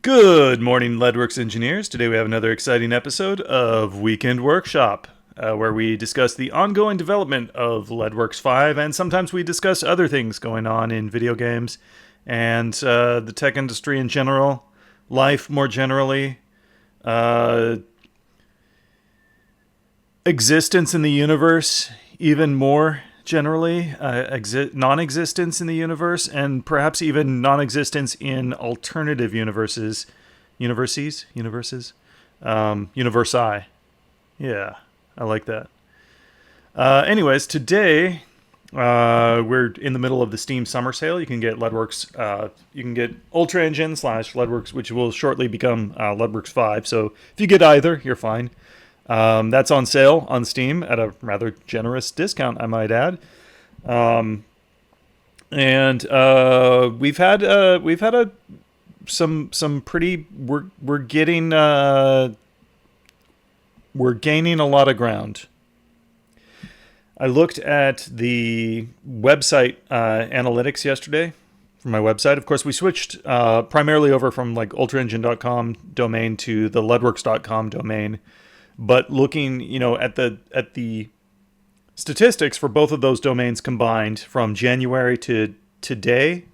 Good morning, Leadworks engineers. Today we have another exciting episode of Weekend Workshop, where we discuss the ongoing development of Leadworks 5, and sometimes we discuss other things going on in video games and the tech industry in general, life more generally, uh, existence in the universe even more generally, non-existence in the universe, and perhaps even non-existence in alternative universes, universi. Yeah, I like that. Anyways, today we're in the middle of the Steam Summer Sale. You can get Leadworks, you can get Ultra Engine / Leadworks, which will shortly become Leadworks 5. So if you get either, you're fine. That's on sale on Steam at a rather generous discount, I might add. And we've had some pretty we're gaining a lot of ground. I looked at the website analytics yesterday from my website. Of course, we switched primarily over from like ultraengine.com domain to the leadworks.com domain. But looking, at the statistics for both of those domains combined from January to today,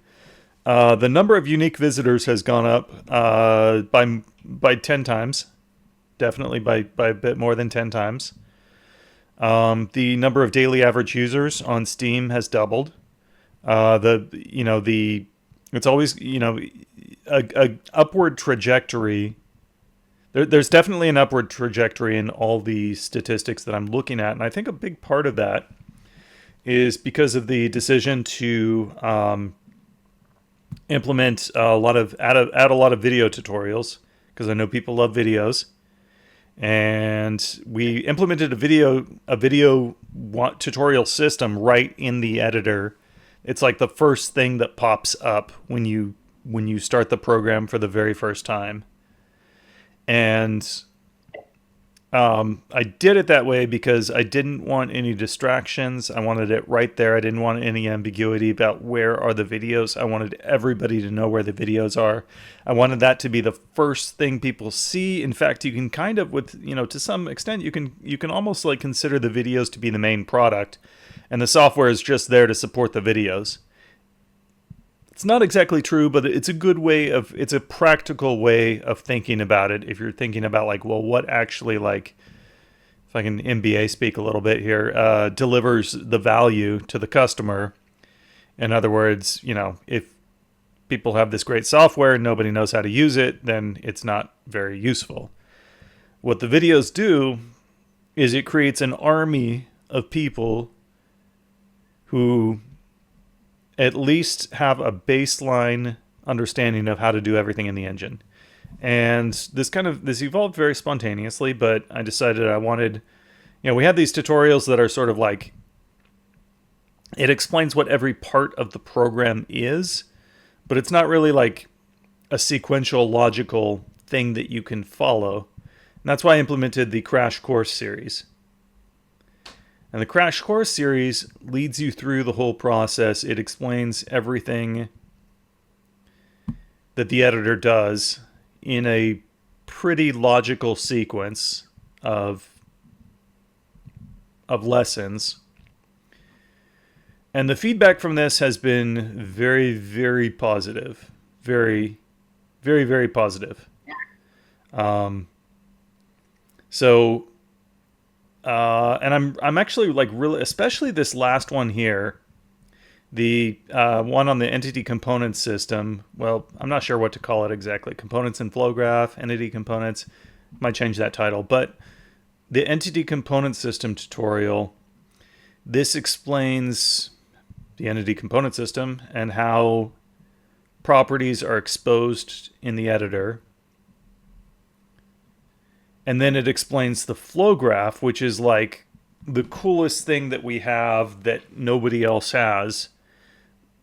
the number of unique visitors has gone up by 10 times, definitely by a bit more than 10 times. The number of daily average users on Steam has doubled. It's always a upward trajectory. There's definitely an upward trajectory in all the statistics that I'm looking at, and I think a big part of that is because of the decision to implement add a lot of video tutorials, because I know people love videos, and we implemented a video tutorial system right in the editor. It's like the first thing that pops up when you start the program for the very first time. And I did it that way because I didn't want any distractions. I wanted it right there. I didn't want any ambiguity about where are the videos. I wanted everybody to know where the videos are. I wanted that to be the first thing people see. In fact, you can kind of, to some extent, you can almost like consider the videos to be the main product, and the software is just there to support the videos. It's not exactly true, but it's a practical way of thinking about it. If you're thinking about what actually, if I can MBA speak a little bit here, delivers the value to the customer. In other words, if people have this great software and nobody knows how to use it, then it's not very useful. What the videos do is it creates an army of people who at least have a baseline understanding of how to do everything in the engine. And this evolved very spontaneously, but I decided I wanted, we had these tutorials that are sort of like, it explains what every part of the program is, but it's not really like a sequential, logical thing that you can follow. And that's why I implemented the Crash Course series. And the Crash Course series leads you through the whole process. It explains everything that the editor does in a pretty logical sequence of lessons. And the feedback from this has been very, very positive. Very, very, very positive. And I'm actually really, especially this last one here, the one on the entity components system. Well, I'm not sure what to call it exactly. Components and flow graph, entity components. Might change that title. But the entity component system tutorial, this explains the entity component system and how properties are exposed in the editor. And then it explains the flow graph, which is like the coolest thing that we have that nobody else has.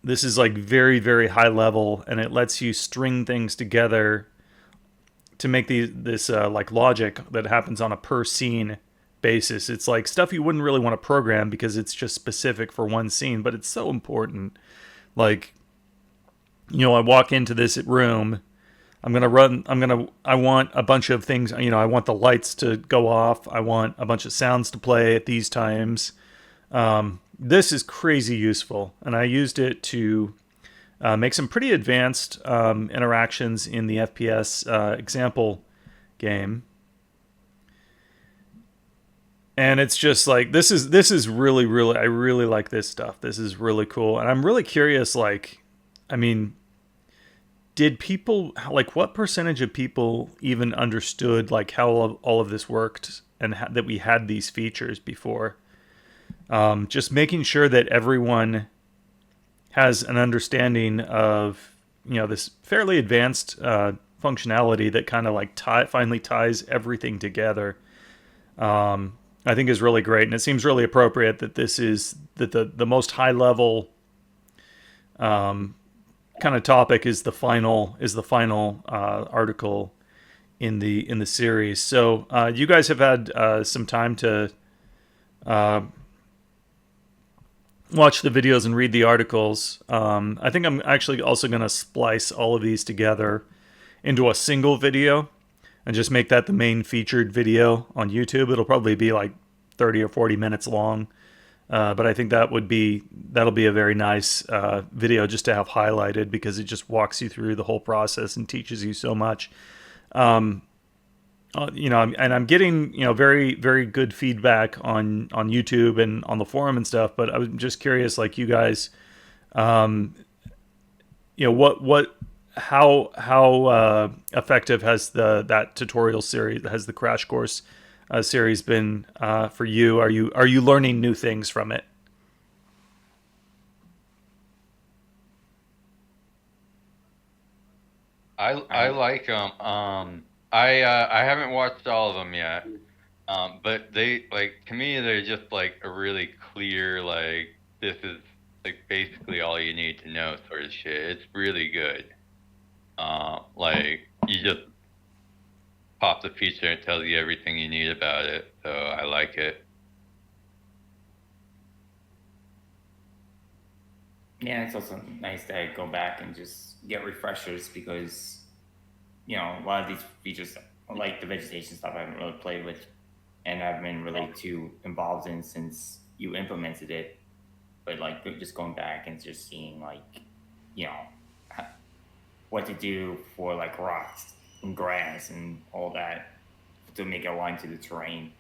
This is like very, very high level, and it lets you string things together to make this logic that happens on a per scene basis. It's like stuff you wouldn't really want to program because it's just specific for one scene, but it's so important. I walk into this room, I want a bunch of things, I want the lights to go off. I want a bunch of sounds to play at these times. This is crazy useful. And I used it to make some pretty advanced interactions in the FPS example game. And it's just like this is really I really like this stuff. This is really cool, and I'm really curious. Like, I mean, did people like what percentage of people even understood like how all of this worked and that we had these features before? Just making sure that everyone has an understanding of this fairly advanced functionality that kind of like finally ties everything together. I think is really great, and it seems really appropriate that this is that the most high level kind of topic is the final article in the series. So you guys have had some time to watch the videos and read the articles. I think I'm actually also going to splice all of these together into a single video and just make that the main featured video on YouTube. It'll probably be like 30 or 40 minutes long. But I think that'll be a very nice video just to have highlighted, because it just walks you through the whole process and teaches you so much. And I'm getting very very good feedback on YouTube and on the forum and stuff. But I was just curious, like, you guys, what how effective has that tutorial series, has the crash course series been for you? Are you learning new things from it? I like them. I haven't watched all of them yet. But they, like, to me, they're just like a really clear, like, this is like basically all you need to know sort of shit. It's really good. Like, you just pop the feature and it tells you everything you need about it. So I like it. Yeah, it's also nice to go back and just get refreshers because a lot of these features, like the vegetation stuff, I haven't really played with, and I've been really too involved in since you implemented it. But like just going back and just seeing like you know what to do for like rocks and grass and all that to make it align to the terrain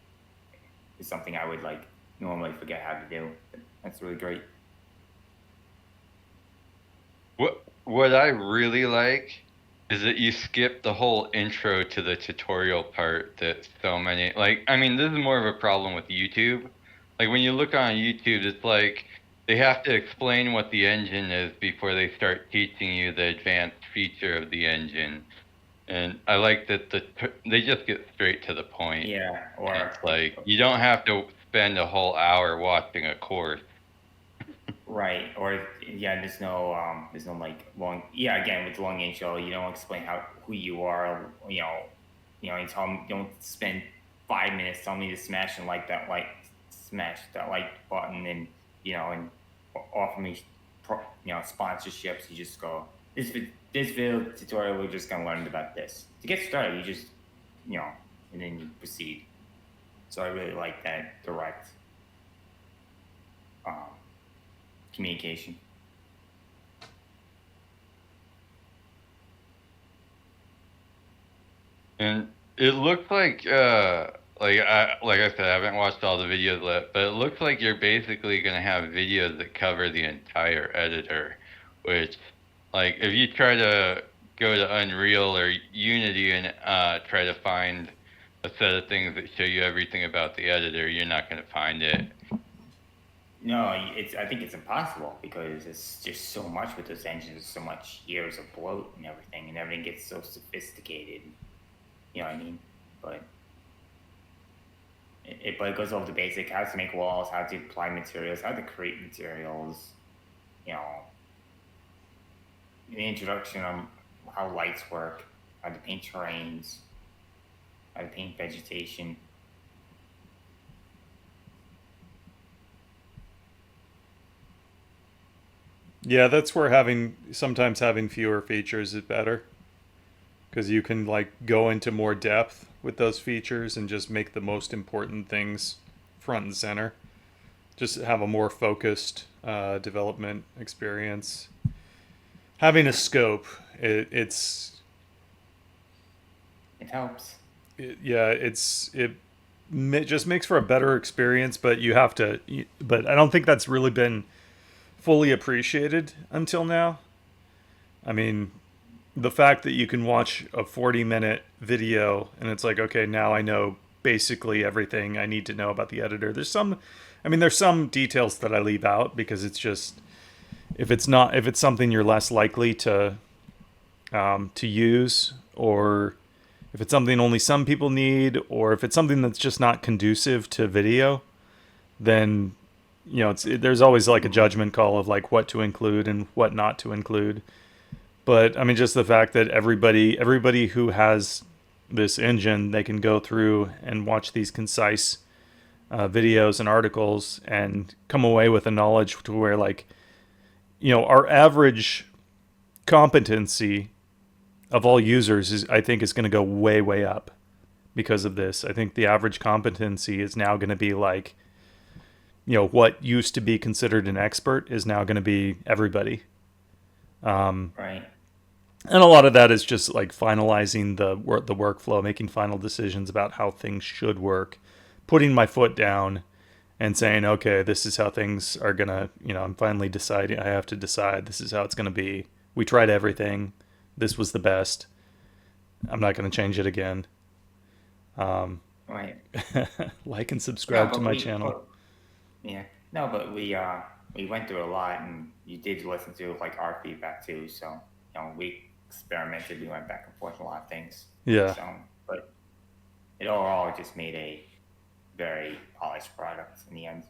is something I would like normally forget how to do. But that's really great. What I really like is that you skip the whole intro to the tutorial part that so many, like, I mean, this is more of a problem with YouTube. Like, when you look on YouTube, it's like they have to explain what the engine is before they start teaching you the advanced feature of the engine. And I like that they just get straight to the point. Yeah, And it's like you don't have to spend a whole hour watching a course. right, or yeah, there's no like long. Yeah, again with long intro, you don't explain who you are. You tell me don't spend 5 minutes telling me to smash that like button, and and offer me sponsorships. You just go this video tutorial. We're just gonna learn about this. To get started, you just you know, and then you proceed. So I really like that direct um, communication. And it looks like I said, I haven't watched all the videos yet, but it looks like you're basically gonna have videos that cover the entire editor, which, like, if you try to go to Unreal or Unity and try to find a set of things that show you everything about the editor, you're not gonna find it. No, I think it's impossible because it's just so much with those engines, so much years of bloat and everything gets so sophisticated. You know what I mean? But but it goes over the basic: how to make walls, how to apply materials, how to create materials. You know, the introduction on how lights work, how to paint terrains, how to paint vegetation. Yeah, that's where having sometimes having fewer features is better, because you can like go into more depth with those features and just make the most important things front and center. Just have a more focused development experience. Having a scope, it helps. just makes for a better experience, but you have to. But I don't think that's really been fully appreciated until now. I mean, the fact that you can watch a 40-minute video and it's like, okay, now I know basically everything I need to know about the editor. There's some details that I leave out because it's just if it's something you're less likely to use, or if it's something only some people need, or if it's something that's just not conducive to video, then there's always like a judgment call of like what to include and what not to include. But I mean, just the fact that everybody who has this engine, they can go through and watch these concise videos and articles and come away with a knowledge to where like, our average competency of all users I think is going to go way, way up because of this. I think the average competency is now going to be like, what used to be considered an expert is now going to be everybody. Right. And a lot of that is just like finalizing the workflow, making final decisions about how things should work, putting my foot down and saying, okay, this is how things are going to, I'm finally deciding. I have to decide this is how it's going to be. We tried everything. This was the best. I'm not going to change it again. Right. Like and subscribe to my channel. Yeah. No, but we went through a lot, and you did listen to like our feedback too. So we experimented. We went back and forth on a lot of things. Yeah. So, but it overall just made a very polished product in the end.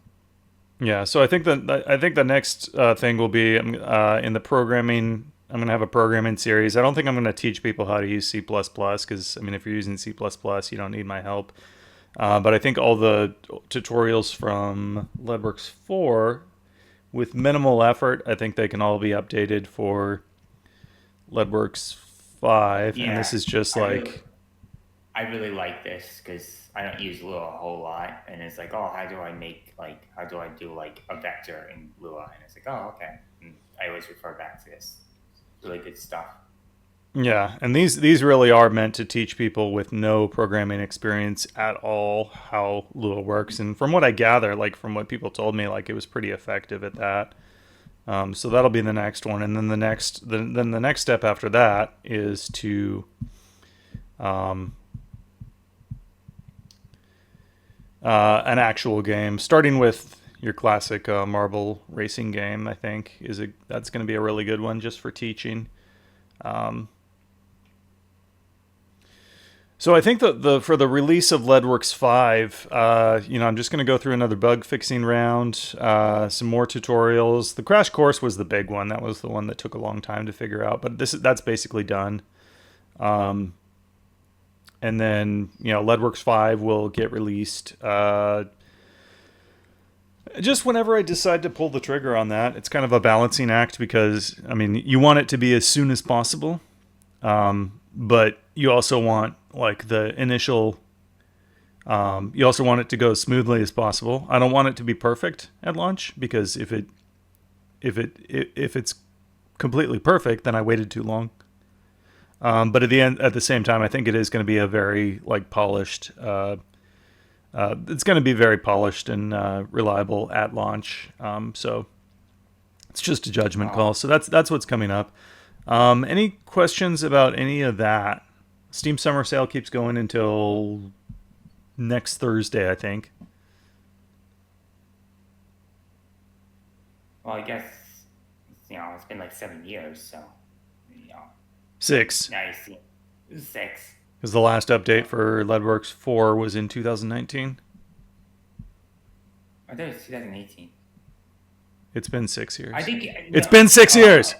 Yeah. So I think the next thing will be in the programming. I'm going to have a programming series. I don't think I'm going to teach people how to use C++ because, I mean, if you're using C++, you don't need my help. But I think all the tutorials from LeadWorks 4, with minimal effort, I think they can all be updated for LeadWorks 5. Yeah, and this is just I really like this because I don't use Lua a whole lot. And it's like, oh, how do I do like a vector in Lua? And it's like, oh, okay. And I always refer back to this. Really good stuff. Yeah, and these really are meant to teach people with no programming experience at all how Lua works. And from what I gather, like from what people told me, like it was pretty effective at that. So that'll be the next one, and then the next step after that is to an actual game, starting with your classic marble racing game. I think that's going to be a really good one just for teaching. So I think that for the release of LeadWorks 5, I'm just going to go through another bug fixing round, some more tutorials. The crash course was the big one. That was the one that took a long time to figure out, but that's basically done. And then, LeadWorks 5 will get released just whenever I decide to pull the trigger on that. It's kind of a balancing act because, I mean, you want it to be as soon as possible, but you also want like the initial, you also want it to go as smoothly as possible. I don't want it to be perfect at launch because if it's completely perfect, then I waited too long. But at the same time, I think it is going to be a very like polished. It's going to be very polished and reliable at launch. So it's just a judgment call. So that's what's coming up. Any questions about any of that? Steam Summer Sale keeps going until next Thursday, I think. Well, I guess it's been like 7 years, so 6. Now you see 6. Because the last update for LeadWorks 4 was in 2019. I thought it was 2018. It's been 6 years. I think it's been 6 years.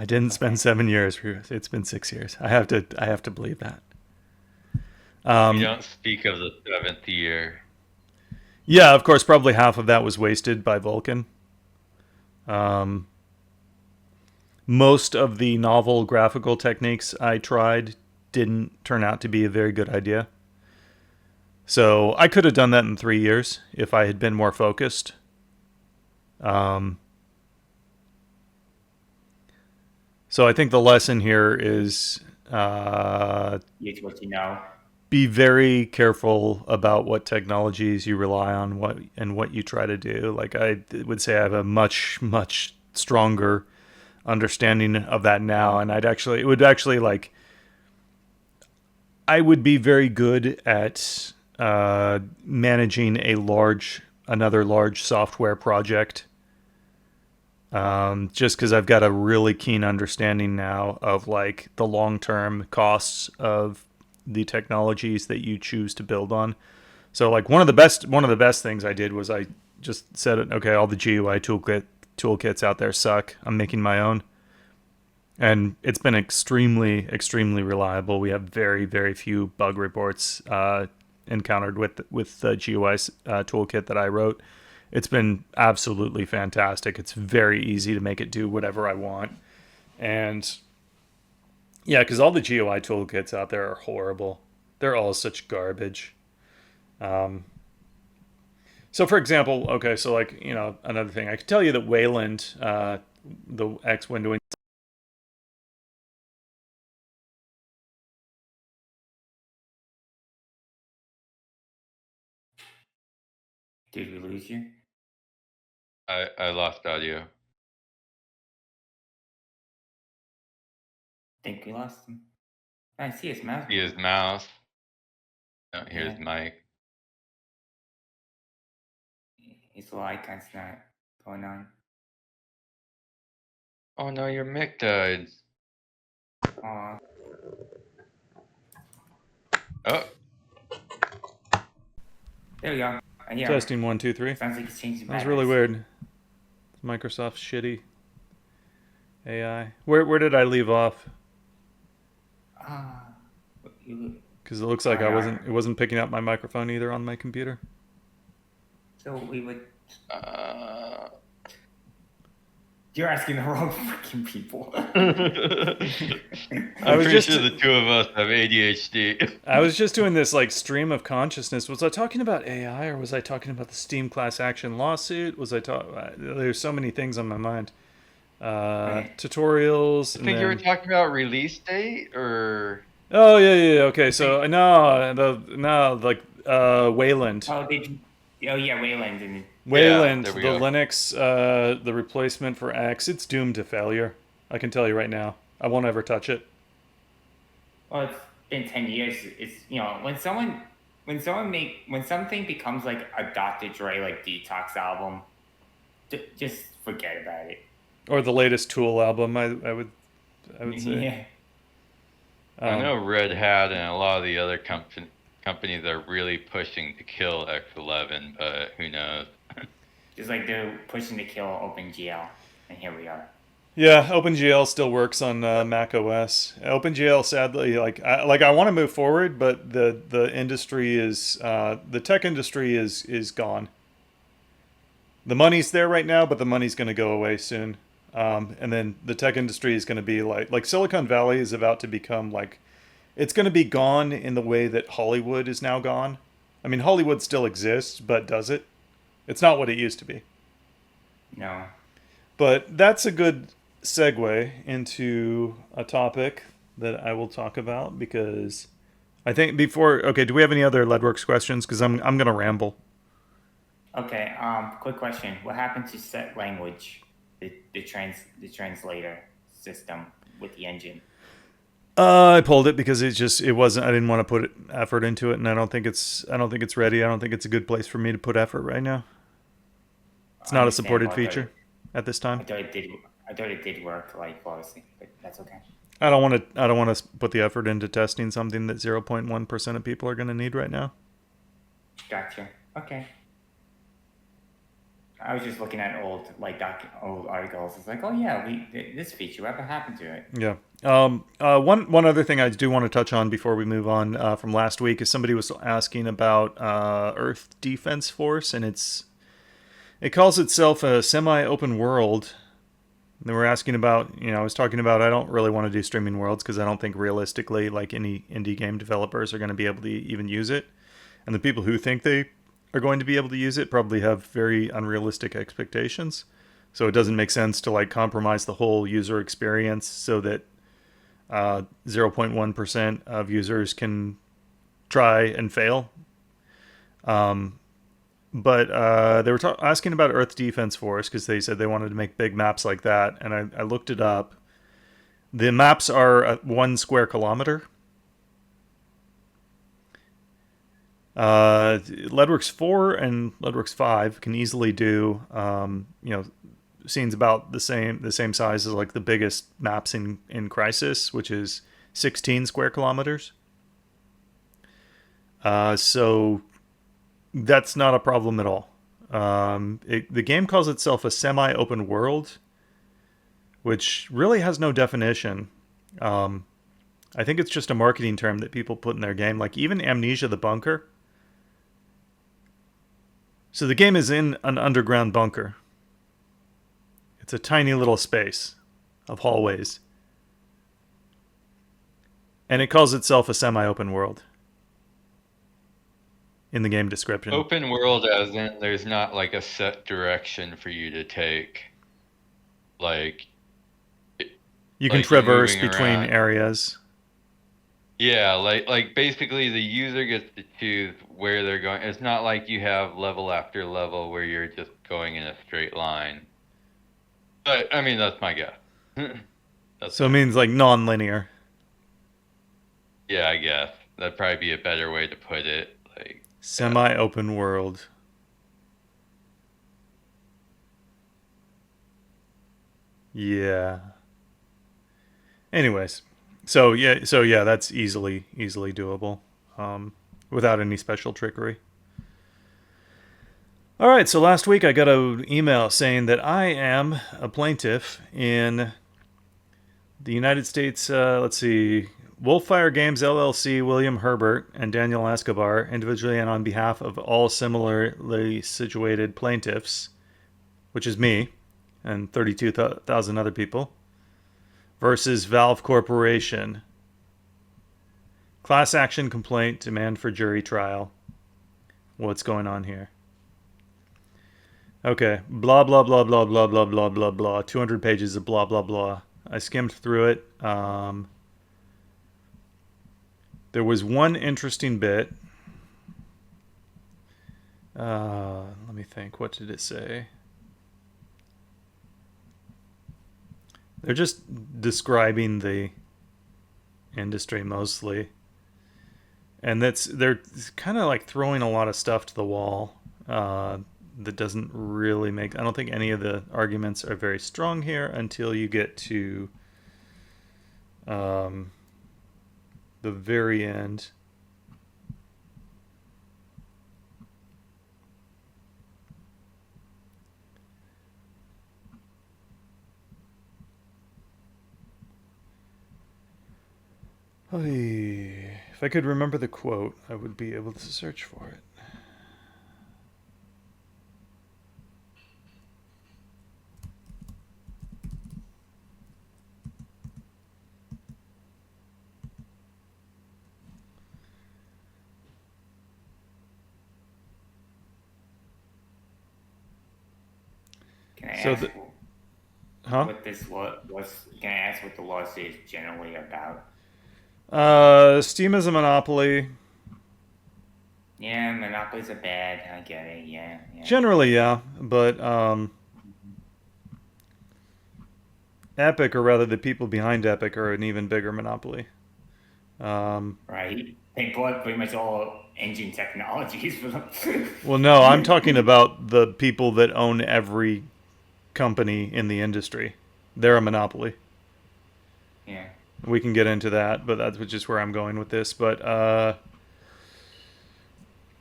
I didn't spend 7 years. It's been 6 years. I have to believe that. You don't speak of the 7th year. Yeah, of course. Probably half of that was wasted by Vulkan. most of the novel graphical techniques I tried didn't turn out to be a very good idea. So I could have done that in 3 years if I had been more focused. Um, so I think the lesson here is Use what you know. be very careful about what technologies you rely on, what you try to do. Like I would say, I have a much stronger understanding of that now, and I would be very good at managing another large software project. Just because I've got a really keen understanding now of like the long-term costs of the technologies that you choose to build on. So like one of the best things I did was I just said, okay, all the GUI toolkits out there suck. I'm making my own. And it's been extremely reliable. We have very few bug reports encountered with the GUI toolkit that I wrote. It's been absolutely fantastic. It's very easy to make it do whatever I want. And yeah, because all the GUI toolkits out there are horrible. They're all such garbage. So for example, okay, so like, another thing, I could tell you that Wayland, the X windowing. Did we lose you? I lost audio. Think we lost him. I see his mouse. See his mouse. No, here's Mike. His little icon's not going on. Oh no, your mic died. Aw. Oh, There we go. Yeah. Testing 1 2 3. Sounds like he's changing. That was really weird. Microsoft shitty AI. Where did I leave off? Because it looks like it wasn't picking up my microphone either on my computer. So we would. You're asking the wrong freaking people. I'm pretty sure the two of us have ADHD. I was just doing this like stream of consciousness. Was I talking about AI or was I talking about the Steam class action lawsuit? There's so many things on my mind. Tutorials. I think you were talking about release date or. Oh yeah. Okay, so Wayland. Yeah, Wayland. Wayland, the go. Linux, the replacement for X, it's doomed to failure. I can tell you right now. I won't ever touch it. Well, it's been 10 years. It's when something becomes like a Dr. Dre like Detox album, just forget about it. Or the latest Tool album, I would say. Yeah. I know Red Hat and a lot of the other companies are really pushing to kill X11, but who knows? Just like they're pushing to kill OpenGL, and here we are. Yeah, OpenGL still works on Mac OS. OpenGL, sadly, I want to move forward, but the industry is the tech industry is gone. The money's there right now, but the money's going to go away soon. And then the tech industry is going to be like Silicon Valley is about to become like, it's going to be gone in the way that Hollywood is now gone. I mean, Hollywood still exists, but does it? It's not what it used to be. No. But that's a good segue into a topic that I will talk about because I think do we have any other Leadworks questions? Because I'm going to ramble. Okay. Quick question. What happened to set language, the translator system with the engine? I pulled it because it wasn't. I didn't want to put effort into it, and I don't think it's ready. I don't think it's a good place for me to put effort right now. It's not a supported feature at this time. I thought it did work like flawlessly, but that's okay. I don't want to put the effort into testing something that 0.1% of people are going to need right now. Gotcha. Okay. I was just looking at old articles. It's like, oh yeah, this feature, whatever happened to it? Yeah. One other thing I do want to touch on before we move on from last week is somebody was asking about Earth Defense Force, and it calls itself a semi-open world They were asking about, I was talking about I don't really want to do streaming worlds because I don't think realistically, like any indie game developers are going to be able to even use it. And the people who think they are going to be able to use it probably have very unrealistic expectations. So it doesn't make sense to like compromise the whole user experience so that 0.1% of users can try and fail. But they were asking about Earth Defense Force because they said they wanted to make big maps like that. And I looked it up. The maps are 1 square kilometer. Leadworks 4 and Leadworks 5 can easily do, scenes about the same size as like the biggest maps in Crysis, which is 16 square kilometers. So that's not a problem at all. The game calls itself a semi-open world, which really has no definition. I think it's just a marketing term that people put in their game, like even Amnesia the Bunker. So the game is in an underground bunker. It's a tiny little space of hallways. And it calls itself a semi-open world in the game description. Open world as in there's not like a set direction for you to take. Like you can like traverse moving between around. areas. Yeah, like basically the user gets to choose where they're going. It's not like you have level after level where you're just going in a straight line. But I mean that's my guess. So it means like non-linear. Yeah, I guess. That'd probably be a better way to put it. Like Semi-open world. Yeah. Anyways, so yeah, that's easily doable, without any special trickery. All right, so last week I got an email saying that I am a plaintiff in the United States. Let's see, Wolfire Games LLC, William Herbert, and Daniel Escobar, individually and on behalf of all similarly situated plaintiffs, which is me and 32,000 other people, versus Valve Corporation. Class action complaint, demand for jury trial. What's going on here? Okay, blah, blah, blah, blah, blah, blah, blah, blah, blah. 200 pages of blah, blah, blah. I skimmed through it. There was one interesting bit. Let me think. What did it say? They're just describing the industry mostly. And they're kind of like throwing a lot of stuff to the wall that doesn't really make... I don't think any of the arguments are very strong here until you get to the very end. If I could remember the quote, I would be able to search for it. Can I So ask the- Huh? what this was? Can I ask what the lawsuit is generally about? Steam is a monopoly. Yeah, monopolies are bad. I get it. Yeah. Generally, yeah, but Epic, or rather the people behind Epic, are an even bigger monopoly. Right. They bought pretty much all engine technologies for them. Well, no, I'm talking about the people that own every company in the industry. They're a monopoly. Yeah. We can get into that, but that's just where I'm going with this. But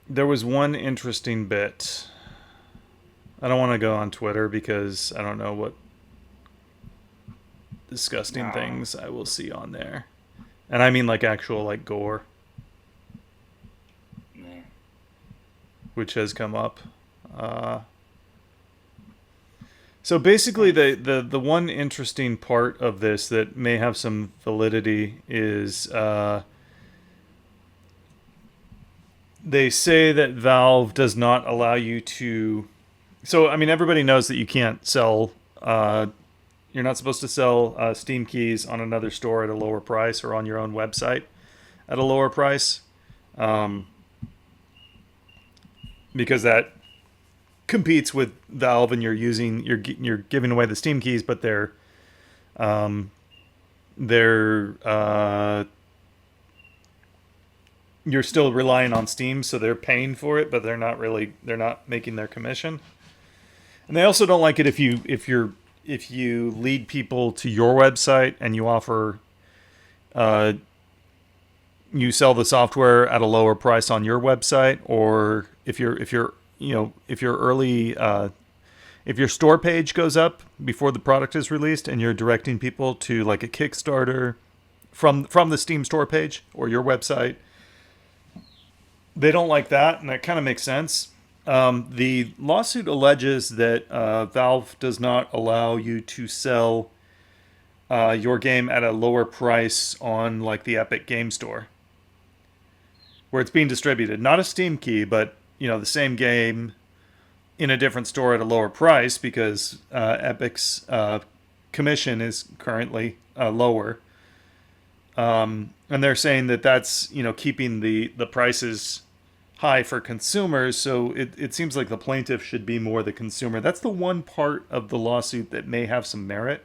there was one interesting bit. I don't want to go on Twitter because I don't know what disgusting things I will see on there. And I mean like actual like gore, Yeah. which has come up. So basically, the one interesting part of this that may have some validity is they say that Valve does not allow you to. So I mean, everybody knows that you can't sell. You're not supposed to sell Steam keys on another store at a lower price or on your own website at a lower price, because that competes with Valve, and you're giving away the Steam keys, but you're still relying on Steam, so they're paying for it, but they're not making their commission. And they also don't like it if you lead people to your website and you offer you sell the software at a lower price on your website, or if your store page goes up before the product is released and you're directing people to like a Kickstarter from the Steam store page or your website. They don't like that, and that kind of makes sense. The lawsuit alleges that Valve does not allow you to sell your game at a lower price on like the Epic Game Store, where it's being distributed. Not a Steam key, but the same game in a different store at a lower price, because Epic's commission is currently lower. And they're saying that that's keeping the prices high for consumers, so it seems like the plaintiff should be more the consumer. That's the one part of the lawsuit that may have some merit.